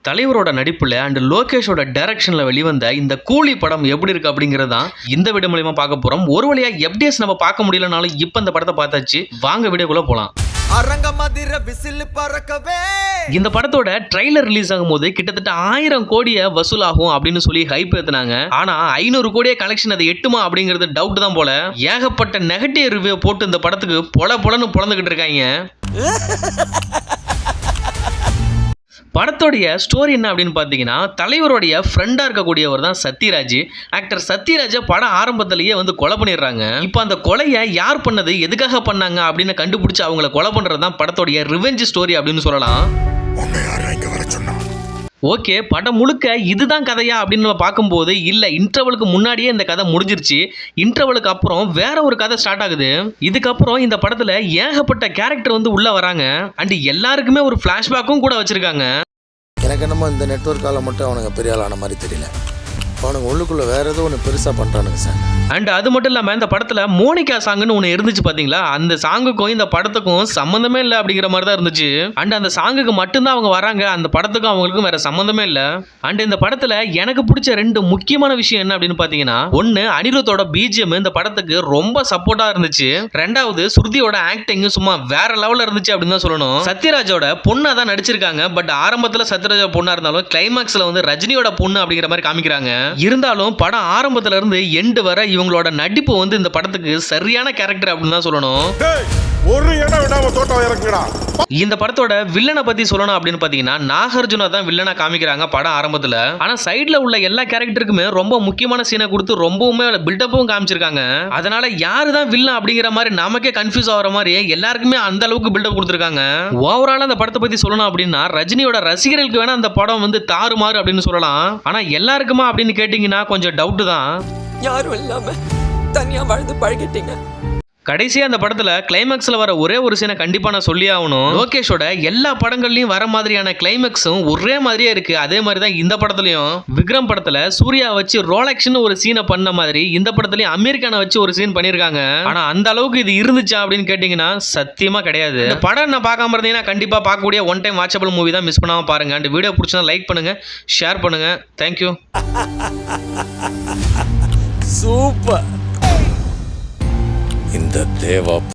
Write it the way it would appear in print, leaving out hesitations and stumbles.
தலைவரோட நடிப்புல அண்ட் லோகேஷோட டைரக்ஷன்ல வெளிவந்த இந்த கூலி படம் எப்படி இருக்கு அப்படிங்கிறது தான் இந்த வீடியோ மூலமா பார்க்க போறோம். ஒரு வழியா எஃப்டிஎஸ் நம்ம பார்க்க முடியலனாலும் இப்போ இந்த படத்தை பார்த்தாச்சு. வாங்க வீடியோக்குள்ள போலாம். இந்த படத்தோட ட்ரைலர் ரிலீஸ் ஆகும்போது கிட்டத்தட்ட 1000 கோடியை வசூலாகும் அப்படின்னு சொல்லி ஹைப் ஏத்துனாங்க. ஆனா 500 கோடியே கலெக்ஷன் அதை எட்டுமா அப்படிங்கிறது டவுட் தான் போல. ஏகப்பட்ட நெகட்டிவ் ரிவ்யூ போட்டு இந்த படத்துக்கு பொலன்னு பொழந்துகிட்டு இருக்காங்க. படத்தோடைய ஸ்டோரி என்ன அப்படின்னு பார்த்தீங்கன்னா, தலைவருடைய ஃப்ரெண்டாக இருக்கக்கூடியவர் தான் சத்யராஜ். ஆக்டர் சத்யராஜை படம் ஆரம்பத்திலேயே வந்து கொலை பண்ணிடுறாங்க. இப்போ அந்த கொலையை யார் பண்ணது, எதுக்காக பண்ணாங்க அப்படின்னு கண்டுபிடிச்சி அவங்கள கொலை பண்ணுறது தான் படத்தோடைய ரிவெஞ்ச் ஸ்டோரி அப்படின்னு சொல்லலாம். ஓகே, படம் முழுக்க இதுதான் கதையா அப்படின்னு நம்ம பார்க்கும்போது இல்லை, இன்டர்வலுக்கு முன்னாடியே இந்த கதை முடிஞ்சிருச்சு. இன்டர்வலுக்கு அப்புறம் வேற ஒரு கதை ஸ்டார்ட் ஆகுது. இதுக்கப்புறம் இந்த படத்தில் ஏகப்பட்ட கேரக்டர் வந்து உள்ள வராங்க. அண்ட் எல்லாருக்குமே ஒரு ஃப்ளாஷ்பேக்கும் கூட வச்சிருக்காங்க. எனக்கு என்னமோ இந்த நெட்வொர்க்கால மட்டும் அவனுங்க பெரிய ஆளான மாதிரி தெரியல. அவனுங்க உள்ளுக்குள்ள வேற ஏதோ ஒன்று பெருசாக பண்ணுறானுங்க சார். அண்ட் அது மட்டும் இல்லாமல் இந்த படத்தில் மோனிகா சாங்குன்னு ஒன்று இருந்துச்சு பார்த்தீங்களா, அந்த சாங்குக்கும் இந்த படத்துக்கும் சம்மந்தமே இல்லை அப்படிங்கிற மாதிரி தான் இருந்துச்சு. அண்ட் அந்த சாங்குக்கு மட்டும்தான் அவங்க வராங்க, அந்த படத்துக்கும் அவங்களுக்கும் வேற சம்மந்தமே இல்லை. அண்ட் இந்த படத்தில் எனக்கு பிடிச்ச 2 முக்கியமான விஷயம் என்ன அப்படின்னு பார்த்தீங்கன்னா, ஒன்று அனிருத்தோட பிஜிஎம் இந்த படத்துக்கு ரொம்ப சப்போர்ட்டாக இருந்துச்சு. 2வது ஸ்ருதியோட ஆக்டிங் சும்மா வேற லெவலில் இருந்துச்சு அப்படின்னு தான் சொல்லணும். சத்யராஜோட பொண்ணா தான் நடிச்சிருக்காங்க. பட் ஆரம்பத்தில் சத்யராஜோட பொண்ணா இருந்தாலும் கிளைமாக்ஸில் வந்து ரஜினியோட பொண்ணு அப்படிங்கிற மாதிரி காமிக்கிறாங்க. இருந்தாலும் படம் ஆரம்பத்துல இருந்து எண்டு வரை இவங்களோட நடிப்பு வந்து இந்த படத்துக்கு சரியான கேரக்டர் அப்படின்னு தான் சொல்லணும். இந்த படத்தோட வில்லனை பத்தி சொல்லணும் அப்படின்னு பாத்தீங்கன்னா, நாகார்ஜுனா தான் வில்லனா காமிக்கிறாங்க படம் ஆரம்பத்துல. ஆனா சைடுல உள்ள எல்லா கேரக்டருக்குமே ரொம்ப முக்கியமான சீனை கொடுத்து ரொம்பவுமே பில்டப்பும் காமிச்சிருக்காங்க. அதனால யாரு தான் வில்லன் அப்படிங்கிற மாதிரி நமக்கே கன்ஃபியூஸ் ஆகிற மாதிரி எல்லாருக்குமே அந்த அளவுக்கு பில்டப் கொடுத்துருக்காங்க. ஓவரால் அந்த படத்தை பத்தி சொல்லணும் அப்படின்னா, ரஜினியோட ரசிகர்களுக்கு வேணா அந்த படம் வந்து தாறுமாறு அப்படின்னு சொல்லலாம். ஆனா எல்லாருக்குமா அப்படின்னு கேட்டீங்கன்னா கொஞ்சம் டவுட் தான். யாரும் இல்லாம தனியா வாழ்ந்து பழகிட்டீங்க. கடைசியாக அந்த படத்தில் கிளைமேக்ஸில் வர ஒரே ஒரு சீனை கண்டிப்பாக நான் சொல்லி ஆகணும். லோகேஷோட எல்லா படங்கள்லையும் வர மாதிரியான கிளைமேக்ஸும் ஒரே மாதிரியே இருக்குது. அதே மாதிரி தான் இந்த படத்துலையும். விக்ரம் படத்தில் சூர்யா வச்சு ரோலக்ஸ்னு ஒரு சீனை பண்ண மாதிரி இந்த படத்துலையும் அமெரிக்கானை வச்சு ஒரு சீன் பண்ணியிருக்காங்க. ஆனால் அந்த அளவுக்கு இது இருந்துச்சா அப்படின்னு கேட்டிங்கன்னா சத்தியமாக கிடையாது. இந்த படம் நான் பார்க்காம இருந்தீங்கன்னா கண்டிப்பாக பார்க்கக்கூடிய ஒன் டைம் வாட்சபிள் மூவி தான். மிஸ் பண்ணாமல் பாருங்கள். அந்த வீடியோ பிடிச்சா லைக் பண்ணுங்கள், ஷேர் பண்ணுங்கள். தேங்க்யூ. சூப்பர். இந்த தேவா